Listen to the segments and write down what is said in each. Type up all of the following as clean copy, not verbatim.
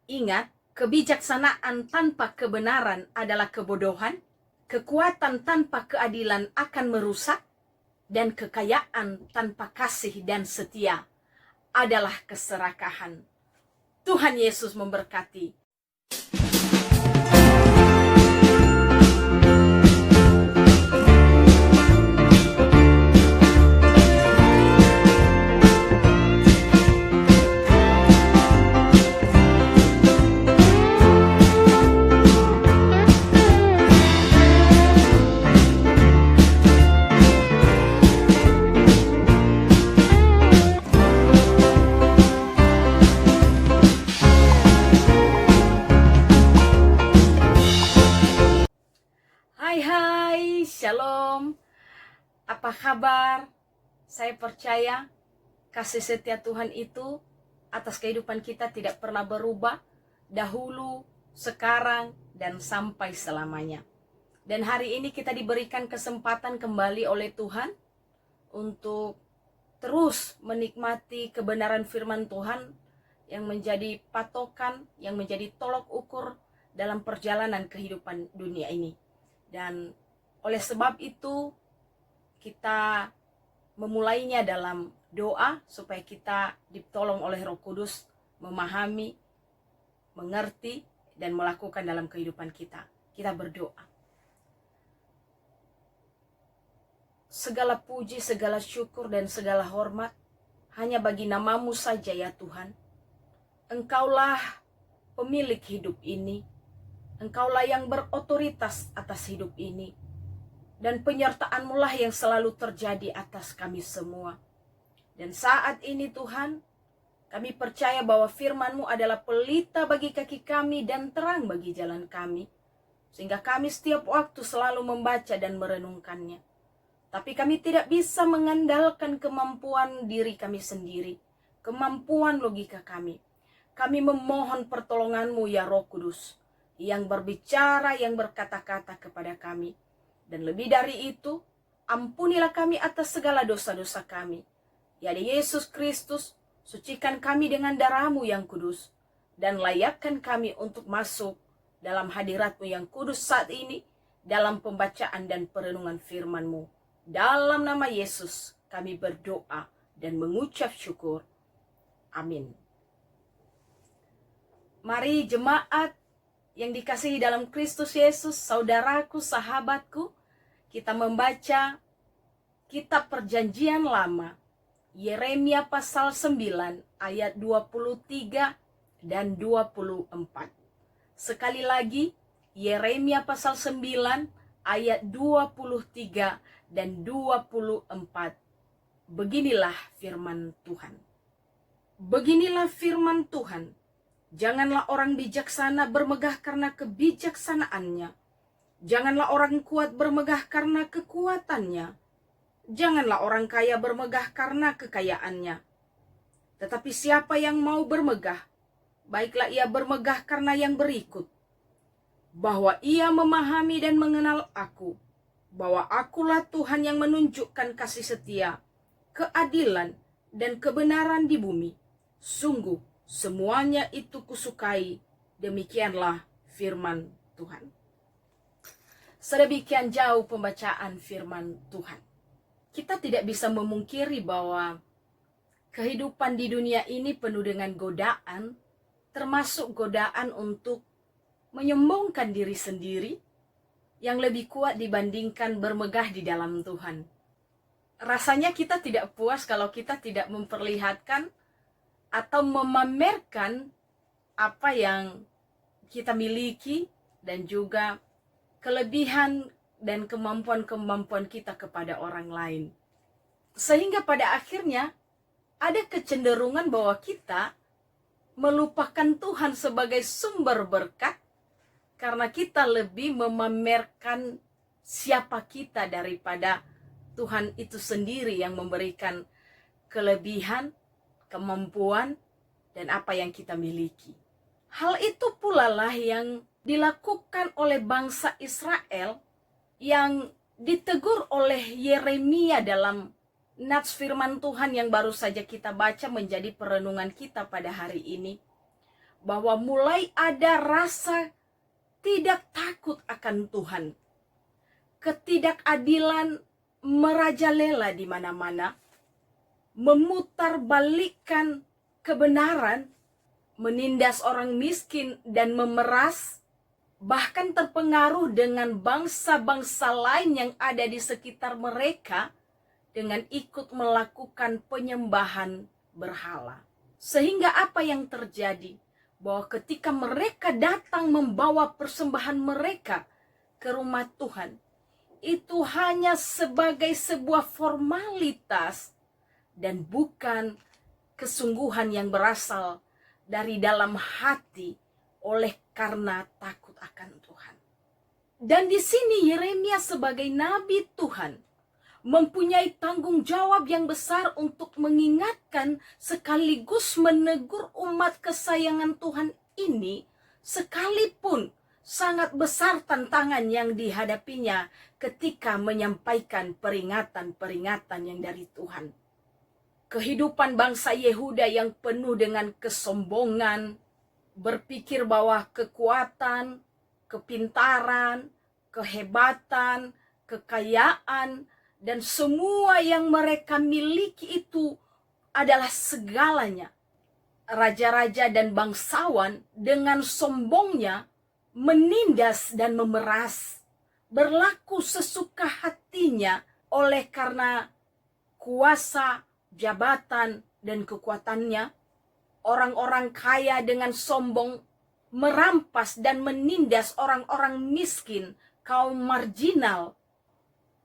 Ingat, kebijaksanaan tanpa kebenaran adalah kebodohan, kekuatan tanpa keadilan akan merusak, dan kekayaan tanpa kasih dan setia adalah keserakahan. Tuhan Yesus memberkati. Hai, shalom. Apa kabar? Saya percaya kasih setia Tuhan itu atas kehidupan kita tidak pernah berubah, dahulu, sekarang, dan sampai selamanya. Dan hari ini kita diberikan kesempatan kembali oleh Tuhan untuk terus menikmati kebenaran firman Tuhan yang menjadi patokan, yang menjadi tolok ukur dalam perjalanan kehidupan dunia ini. Dan oleh sebab itu kita memulainya dalam doa supaya kita ditolong oleh Roh Kudus memahami, mengerti, dan melakukan dalam kehidupan kita. Kita berdoa. Segala puji, segala syukur, dan segala hormat hanya bagi nama-Mu saja ya Tuhan. Engkaulah pemilik hidup ini. Engkaulah yang berotoritas atas hidup ini. Dan penyertaan-Mu lah yang selalu terjadi atas kami semua. Dan saat ini Tuhan, kami percaya bahwa firman-Mu adalah pelita bagi kaki kami dan terang bagi jalan kami. Sehingga kami setiap waktu selalu membaca dan merenungkannya. Tapi kami tidak bisa mengandalkan kemampuan diri kami sendiri. Kemampuan logika kami. Kami memohon pertolongan-Mu ya Roh Kudus. Yang berbicara, yang berkata-kata kepada kami. Dan lebih dari itu, ampunilah kami atas segala dosa-dosa kami. Ya Yesus Kristus, sucikan kami dengan darah-Mu yang kudus. Dan layakkan kami untuk masuk dalam hadirat-Mu yang kudus saat ini. Dalam pembacaan dan perenungan firman-Mu. Dalam nama Yesus kami berdoa dan mengucap syukur. Amin. Mari jemaat yang dikasihi dalam Kristus Yesus, saudaraku, sahabatku, kita membaca kitab Perjanjian Lama, Yeremia pasal 9 ayat 23 dan 24. Sekali lagi, Yeremia pasal 9 ayat 23 dan 24. Beginilah firman Tuhan. Beginilah firman Tuhan. Janganlah orang bijaksana bermegah karena kebijaksanaannya. Janganlah orang kuat bermegah karena kekuatannya. Janganlah orang kaya bermegah karena kekayaannya. Tetapi siapa yang mau bermegah, baiklah ia bermegah karena yang berikut. Bahwa ia memahami dan mengenal aku. Bahwa akulah Tuhan yang menunjukkan kasih setia, keadilan, dan kebenaran di bumi. Sungguh, semuanya itu kusukai, demikianlah firman Tuhan. Sedemikian jauh pembacaan firman Tuhan. Kita tidak bisa memungkiri bahwa kehidupan di dunia ini penuh dengan godaan, termasuk godaan untuk menyombongkan diri sendiri yang lebih kuat dibandingkan bermegah di dalam Tuhan. Rasanya kita tidak puas kalau kita tidak memperlihatkan atau memamerkan apa yang kita miliki dan juga kelebihan dan kemampuan-kemampuan kita kepada orang lain. Sehingga pada akhirnya ada kecenderungan bahwa kita melupakan Tuhan sebagai sumber berkat karena kita lebih memamerkan siapa kita daripada Tuhan itu sendiri yang memberikan kelebihan, kemampuan, dan apa yang kita miliki. Hal itu pula lah yang dilakukan oleh bangsa Israel yang ditegur oleh Yeremia dalam nats firman Tuhan yang baru saja kita baca menjadi perenungan kita pada hari ini. bahwa mulai ada rasa tidak takut akan Tuhan. Ketidakadilan merajalela di mana-mana, memutarbalikkan kebenaran, menindas orang miskin dan memeras, bahkan terpengaruh dengan bangsa-bangsa lain yang ada di sekitar mereka dengan ikut melakukan penyembahan berhala. Sehingga apa yang terjadi? Bahwa ketika mereka datang membawa persembahan mereka ke rumah Tuhan, itu hanya sebagai sebuah formalitas dan bukan kesungguhan yang berasal dari dalam hati oleh karena takut akan Tuhan. Dan di sini Yeremia sebagai nabi Tuhan mempunyai tanggung jawab yang besar untuk mengingatkan sekaligus menegur umat kesayangan Tuhan ini, sekalipun sangat besar tantangan yang dihadapinya ketika menyampaikan peringatan-peringatan yang dari Tuhan. Kehidupan bangsa Yehuda yang penuh dengan kesombongan, berpikir bahwa kekuatan, kepintaran, kehebatan, kekayaan, dan semua yang mereka miliki itu adalah segalanya. Raja-raja dan bangsawan dengan sombongnya menindas dan memeras, berlaku sesuka hatinya oleh karena kuasa, jabatan, dan kekuatannya. Orang-orang kaya dengan sombong merampas dan menindas orang-orang miskin, kaum marginal.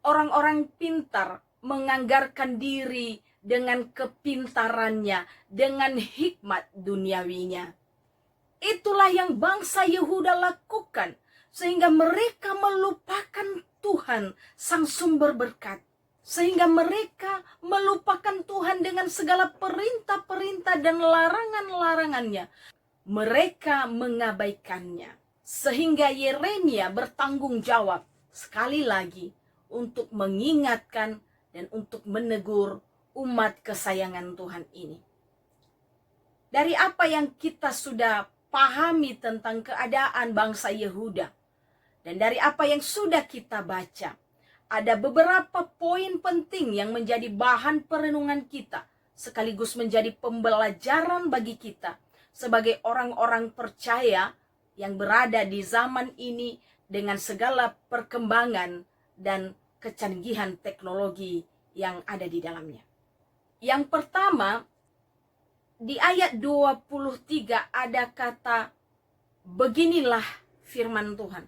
Orang-orang pintar menganggarkan diri dengan kepintarannya, dengan hikmat duniawinya. Itulah yang bangsa Yehuda lakukan, sehingga mereka melupakan Tuhan, sang sumber berkat. Sehingga mereka melupakan Tuhan dengan segala perintah-perintah dan larangan-larangannya. Mereka mengabaikannya. Sehingga Yeremia bertanggung jawab sekali lagi untuk mengingatkan dan untuk menegur umat kesayangan Tuhan ini. Dari apa yang kita sudah pahami tentang keadaan bangsa Yehuda, dan dari apa yang sudah kita baca, ada beberapa poin penting yang menjadi bahan perenungan kita, sekaligus menjadi pembelajaran bagi kita sebagai orang-orang percaya yang berada di zaman ini dengan segala perkembangan dan kecanggihan teknologi yang ada di dalamnya. Yang pertama, di ayat 23 ada kata, beginilah firman Tuhan.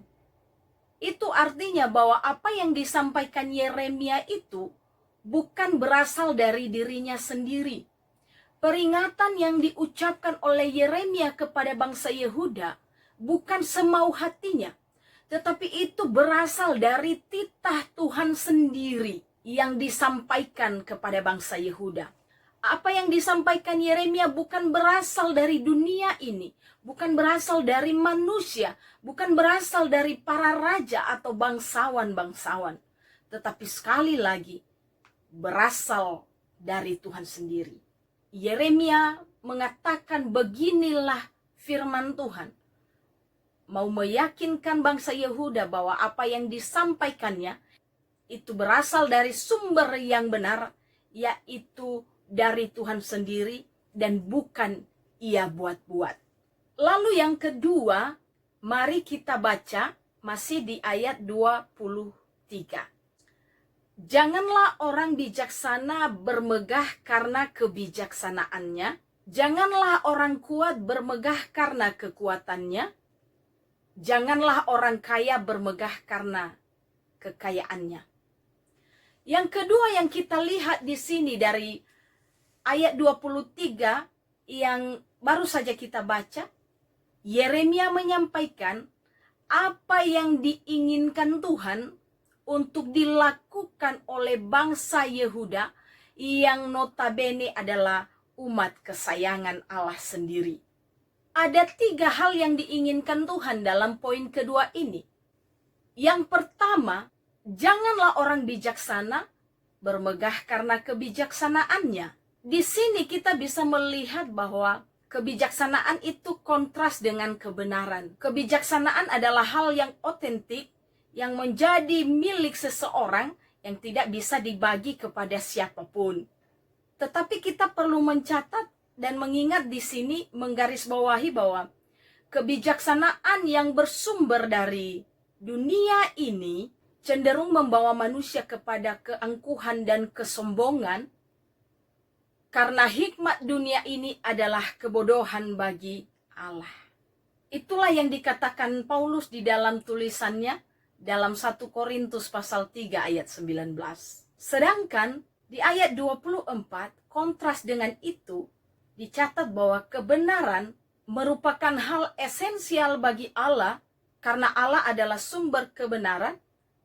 Itu artinya bahwa apa yang disampaikan Yeremia itu bukan berasal dari dirinya sendiri. Peringatan yang diucapkan oleh Yeremia kepada bangsa Yehuda bukan semau hatinya, tetapi itu berasal dari titah Tuhan sendiri yang disampaikan kepada bangsa Yehuda. Apa yang disampaikan Yeremia bukan berasal dari dunia ini, bukan berasal dari manusia, bukan berasal dari para raja atau bangsawan-bangsawan, tetapi sekali lagi berasal dari Tuhan sendiri. Yeremia mengatakan beginilah firman Tuhan, mau meyakinkan bangsa Yehuda bahwa apa yang disampaikannya itu berasal dari sumber yang benar, yaitu dari Tuhan sendiri dan bukan ia buat-buat. Lalu yang kedua, mari kita baca masih di ayat 23. Janganlah orang bijaksana bermegah karena kebijaksanaannya, janganlah orang kuat bermegah karena kekuatannya, janganlah orang kaya bermegah karena kekayaannya. Yang kedua yang kita lihat di sini dari ayat 23 yang baru saja kita baca, Yeremia menyampaikan apa yang diinginkan Tuhan untuk dilakukan oleh bangsa Yehuda yang notabene adalah umat kesayangan Allah sendiri. Ada 3 hal yang diinginkan Tuhan dalam poin kedua ini. Yang pertama, janganlah orang bijaksana bermegah karena kebijaksanaannya. Di sini kita bisa melihat bahwa Kebijaksanaan itu kontras dengan kebenaran. Kebijaksanaan adalah hal yang otentik, yang menjadi milik seseorang, yang tidak bisa dibagi kepada siapapun. Tetapi kita perlu mencatat dan mengingat di sini, menggarisbawahi bahwa kebijaksanaan yang bersumber dari dunia ini cenderung membawa manusia kepada keangkuhan dan kesombongan, karena hikmat dunia ini adalah kebodohan bagi Allah. Itulah yang dikatakan Paulus di dalam tulisannya dalam 1 Korintus pasal 3 ayat 19. Sedangkan di ayat 24, kontras dengan itu, dicatat bahwa kebenaran merupakan hal esensial bagi Allah, karena Allah adalah sumber kebenaran,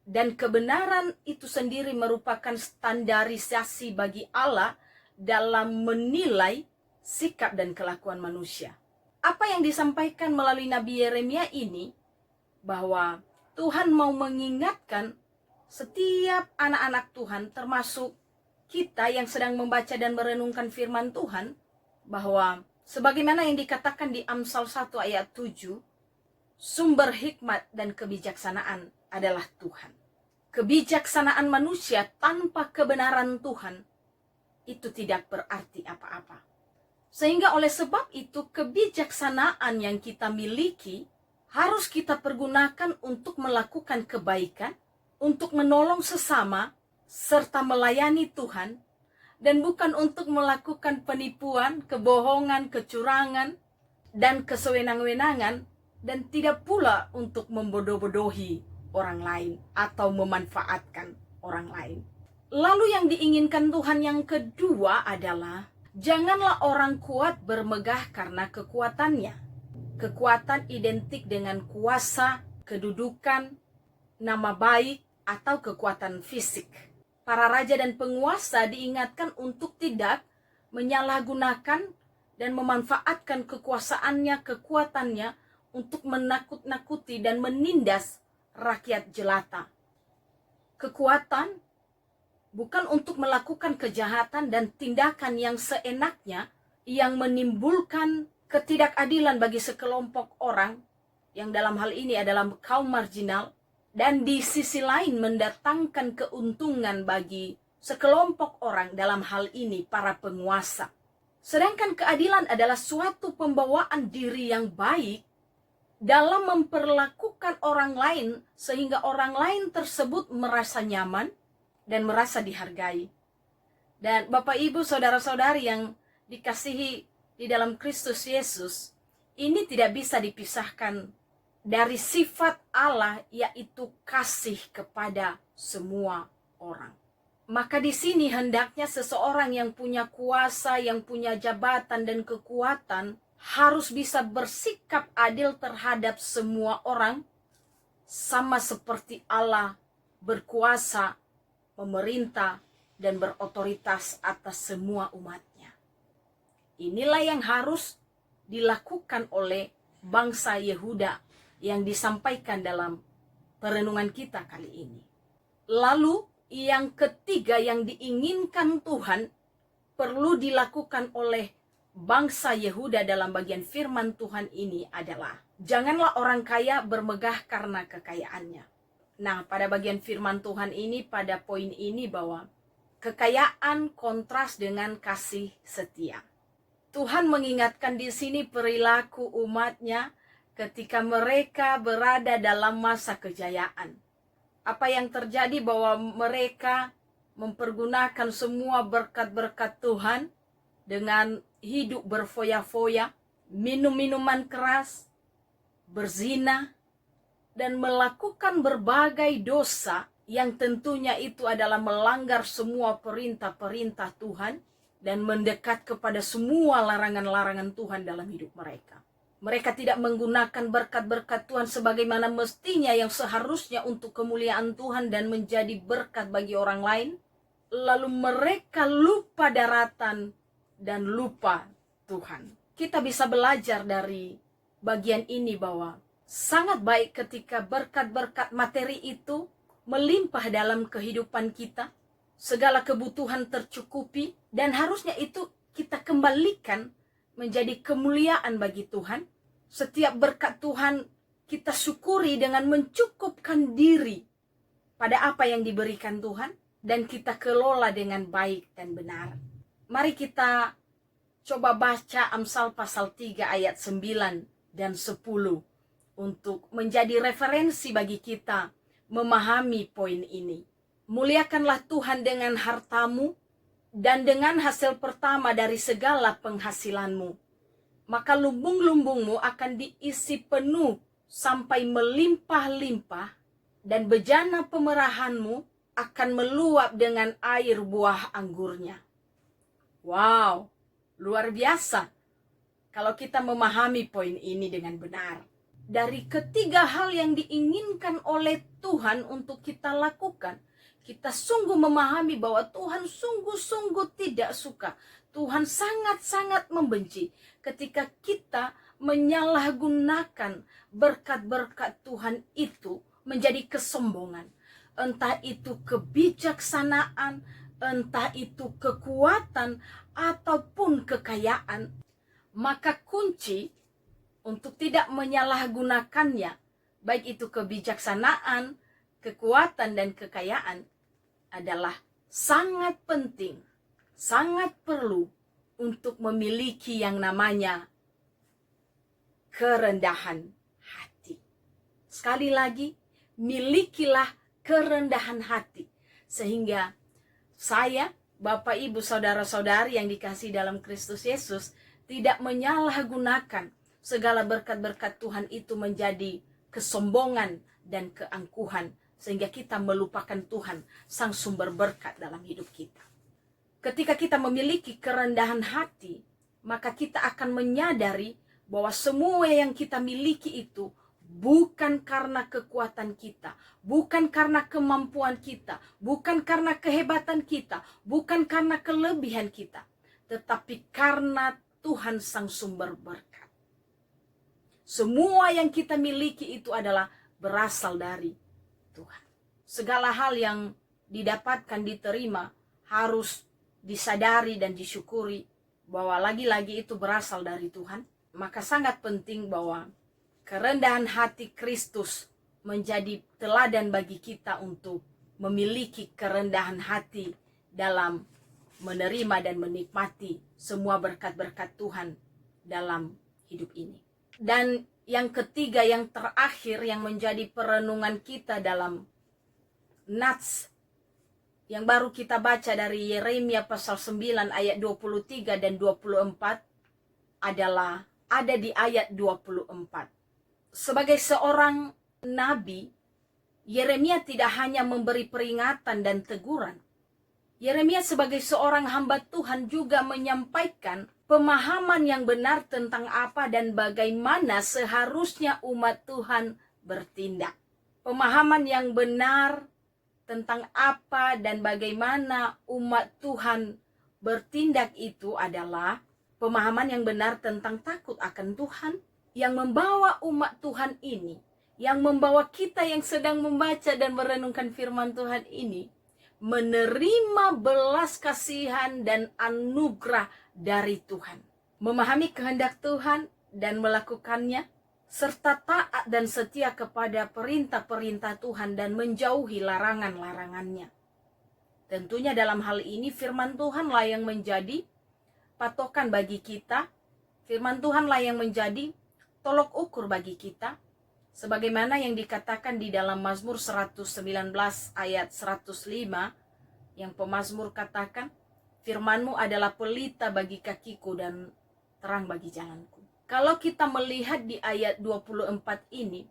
dan kebenaran itu sendiri merupakan standarisasi bagi Allah dalam menilai sikap dan kelakuan manusia. Apa yang disampaikan melalui Nabi Yeremia ini, bahwa Tuhan mau mengingatkan setiap anak-anak Tuhan, termasuk kita yang sedang membaca dan merenungkan firman Tuhan, bahwa sebagaimana yang dikatakan di Amsal 1 ayat 7, sumber hikmat dan kebijaksanaan adalah Tuhan. Kebijaksanaan manusia tanpa kebenaran Tuhan itu tidak berarti apa-apa. Sehingga oleh sebab itu, kebijaksanaan yang kita miliki harus kita pergunakan untuk melakukan kebaikan, untuk menolong sesama, serta melayani Tuhan, dan bukan untuk melakukan penipuan, kebohongan, kecurangan, dan kesewenang-wenangan, dan tidak pula untuk membodoh-bodohi orang lain atau memanfaatkan orang lain. Lalu yang diinginkan Tuhan yang kedua adalah, janganlah orang kuat bermegah karena kekuatannya. Kekuatan identik dengan kuasa, kedudukan, nama baik, atau kekuatan fisik. Para raja dan penguasa diingatkan untuk tidak menyalahgunakan dan memanfaatkan kekuasaannya, kekuatannya untuk menakut-nakuti dan menindas rakyat jelata. Kekuatan bukan untuk melakukan kejahatan dan tindakan yang seenaknya, yang menimbulkan ketidakadilan bagi sekelompok orang, yang dalam hal ini adalah kaum marginal, dan di sisi lain mendatangkan keuntungan bagi sekelompok orang, dalam hal ini para penguasa. Sedangkan keadilan adalah suatu pembawaan diri yang baik dalam memperlakukan orang lain sehingga orang lain tersebut merasa nyaman dan merasa dihargai. Dan Bapak Ibu saudara-saudari yang dikasihi di dalam Kristus Yesus, ini tidak bisa dipisahkan dari sifat Allah, yaitu kasih kepada semua orang. Maka di sini hendaknya seseorang yang punya kuasa, yang punya jabatan dan kekuatan, harus bisa bersikap adil terhadap semua orang, sama seperti Allah berkuasa, memerintah, dan berotoritas atas semua umatnya. Inilah yang harus dilakukan oleh bangsa Yehuda yang disampaikan dalam perenungan kita kali ini. Lalu yang ketiga yang diinginkan Tuhan perlu dilakukan oleh bangsa Yehuda dalam bagian firman Tuhan ini adalah, janganlah orang kaya bermegah karena kekayaannya. Nah, pada bagian firman Tuhan ini, pada poin ini, bahwa kekayaan kontras dengan kasih setia. Tuhan mengingatkan di sini perilaku umatnya ketika mereka berada dalam masa kejayaan. Apa yang terjadi bahwa mereka mempergunakan semua berkat-berkat Tuhan dengan hidup berfoya-foya, minum minuman keras, berzina, dan melakukan berbagai dosa yang tentunya itu adalah melanggar semua perintah-perintah Tuhan dan mendekat kepada semua larangan-larangan Tuhan dalam hidup mereka. Mereka tidak menggunakan berkat-berkat Tuhan sebagaimana mestinya, yang seharusnya untuk kemuliaan Tuhan dan menjadi berkat bagi orang lain. Lalu mereka lupa daratan dan lupa Tuhan. Kita bisa belajar dari bagian ini bahwa sangat baik ketika berkat-berkat materi itu melimpah dalam kehidupan kita. Segala kebutuhan tercukupi, dan harusnya itu kita kembalikan menjadi kemuliaan bagi Tuhan. Setiap berkat Tuhan kita syukuri dengan mencukupkan diri pada apa yang diberikan Tuhan, dan kita kelola dengan baik dan benar. Mari kita coba baca Amsal pasal 3 ayat 9 dan 10 untuk menjadi referensi bagi kita memahami poin ini. Muliakanlah Tuhan dengan hartamu dan dengan hasil pertama dari segala penghasilanmu. Maka lumbung-lumbungmu akan diisi penuh sampai melimpah-limpah, dan bejana pemerahanmu akan meluap dengan air buah anggurnya. Wow, luar biasa kalau kita memahami poin ini dengan benar. Dari ketiga hal yang diinginkan oleh Tuhan untuk kita lakukan, kita sungguh memahami bahwa Tuhan sungguh-sungguh tidak suka. Tuhan sangat-sangat membenci ketika kita menyalahgunakan berkat-berkat Tuhan itu menjadi kesombongan. Entah itu kebijaksanaan, entah itu kekuatan, ataupun kekayaan. Maka kunci untuk tidak menyalahgunakannya, baik itu kebijaksanaan, kekuatan, dan kekayaan, adalah sangat penting, sangat perlu untuk memiliki yang namanya kerendahan hati. Sekali lagi, milikilah kerendahan hati, sehingga saya, Bapak, Ibu, Saudara-saudari yang dikasihi dalam Kristus Yesus, tidak menyalahgunakan segala berkat-berkat Tuhan itu menjadi kesombongan dan keangkuhan, sehingga kita melupakan Tuhan, sang sumber berkat dalam hidup kita. Ketika kita memiliki kerendahan hati, maka kita akan menyadari bahwa semua yang kita miliki itu bukan karena kekuatan kita, bukan karena kemampuan kita, bukan karena kehebatan kita, bukan karena kelebihan kita, tetapi karena Tuhan sang sumber berkat. Semua yang kita miliki itu adalah berasal dari Tuhan. Segala hal yang didapatkan, diterima, harus disadari dan disyukuri bahwa lagi-lagi itu berasal dari Tuhan. Maka sangat penting bahwa kerendahan hati Kristus menjadi teladan bagi kita untuk memiliki kerendahan hati dalam menerima dan menikmati semua berkat-berkat Tuhan dalam hidup ini. Dan yang ketiga, yang terakhir, yang menjadi perenungan kita dalam Nats yang baru kita baca dari Yeremia pasal 9 ayat 23 dan 24 adalah ada di ayat 24. Sebagai seorang nabi, Yeremia tidak hanya memberi peringatan dan teguran. Yeremia sebagai seorang hamba Tuhan juga menyampaikan pemahaman yang benar tentang apa dan bagaimana seharusnya umat Tuhan bertindak. Pemahaman yang benar tentang apa dan bagaimana umat Tuhan bertindak itu adalah pemahaman yang benar tentang takut akan Tuhan, yang membawa umat Tuhan ini, yang membawa kita yang sedang membaca dan merenungkan firman Tuhan ini, menerima belas kasihan dan anugerah dari Tuhan. Memahami kehendak Tuhan dan melakukannya, serta taat dan setia kepada perintah-perintah Tuhan dan menjauhi larangan-larangannya. Tentunya dalam hal ini firman Tuhanlah yang menjadi patokan bagi kita. Firman Tuhanlah yang menjadi tolok ukur bagi kita. Sebagaimana yang dikatakan di dalam Mazmur 119 ayat 105, yang pemazmur katakan, firman-Mu adalah pelita bagi kakiku dan terang bagi jalanku. Kalau kita melihat di ayat 24 ini,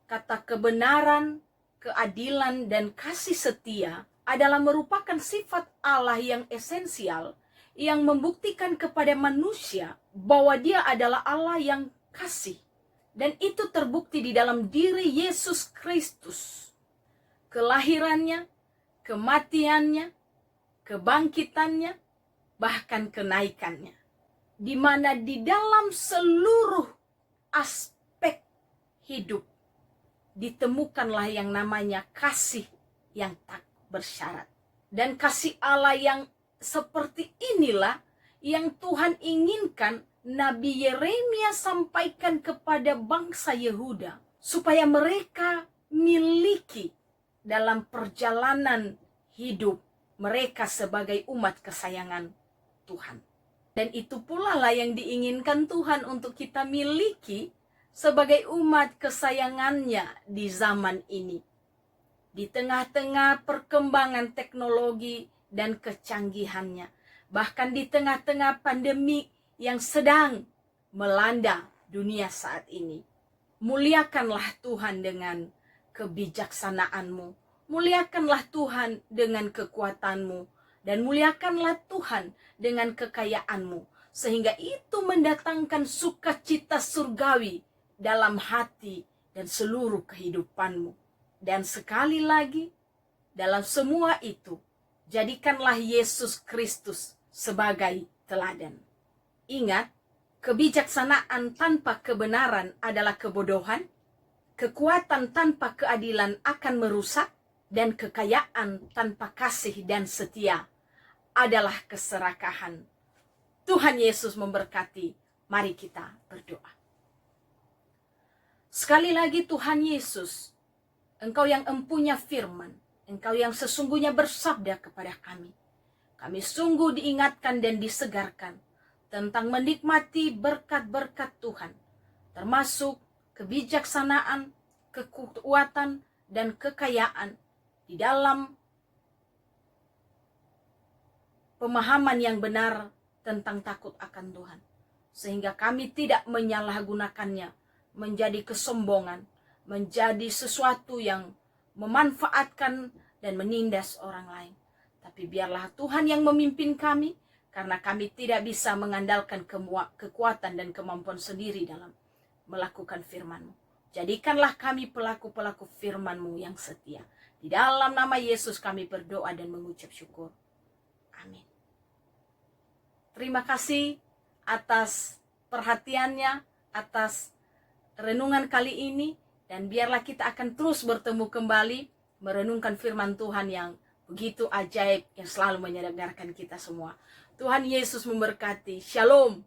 kata kebenaran, keadilan, dan kasih setia adalah merupakan sifat Allah yang esensial, yang membuktikan kepada manusia bahwa Dia adalah Allah yang kasih. Dan itu terbukti di dalam diri Yesus Kristus. Kelahirannya, kematiannya, kebangkitannya, bahkan kenaikannya. Di mana di dalam seluruh aspek hidup ditemukanlah yang namanya kasih yang tak bersyarat. Dan kasih Allah yang seperti inilah yang Tuhan inginkan Nabi Yeremia sampaikan kepada bangsa Yehuda supaya mereka miliki dalam perjalanan hidup mereka sebagai umat kesayangan Tuhan. Dan itu pula lah yang diinginkan Tuhan untuk kita miliki sebagai umat kesayangannya di zaman ini. Di tengah-tengah perkembangan teknologi dan kecanggihannya. Bahkan di tengah-tengah pandemi yang sedang melanda dunia saat ini. Muliakanlah Tuhan dengan kebijaksanaanmu. Muliakanlah Tuhan dengan kekuatanmu. Dan muliakanlah Tuhan dengan kekayaanmu. Sehingga itu mendatangkan sukacita surgawi dalam hati dan seluruh kehidupanmu. Dan sekali lagi, dalam semua itu, jadikanlah Yesus Kristus sebagai teladan. Ingat, kebijaksanaan tanpa kebenaran adalah kebodohan, kekuatan tanpa keadilan akan merusak, dan kekayaan tanpa kasih dan setia adalah keserakahan. Tuhan Yesus memberkati. Mari kita berdoa. Sekali lagi Tuhan Yesus, Engkau yang empunya firman, Engkau yang sesungguhnya bersabda kepada kami. Kami sungguh diingatkan dan disegarkan tentang menikmati berkat-berkat Tuhan, termasuk kebijaksanaan, kekuatan, dan kekayaan di dalam pemahaman yang benar tentang takut akan Tuhan. Sehingga kami tidak menyalahgunakannya menjadi kesombongan, menjadi sesuatu yang memanfaatkan dan menindas orang lain. Tapi biarlah Tuhan yang memimpin kami, karena kami tidak bisa mengandalkan kekuatan dan kemampuan sendiri dalam melakukan firman-Mu. Jadikanlah kami pelaku-pelaku firman-Mu yang setia. Di dalam nama Yesus kami berdoa dan mengucap syukur. Amin. Terima kasih atas perhatiannya, atas renungan kali ini. Dan biarlah kita akan terus bertemu kembali, merenungkan firman Tuhan yang begitu ajaib, yang selalu menyadarkan kita semua. Tuhan Yesus memberkati. Shalom.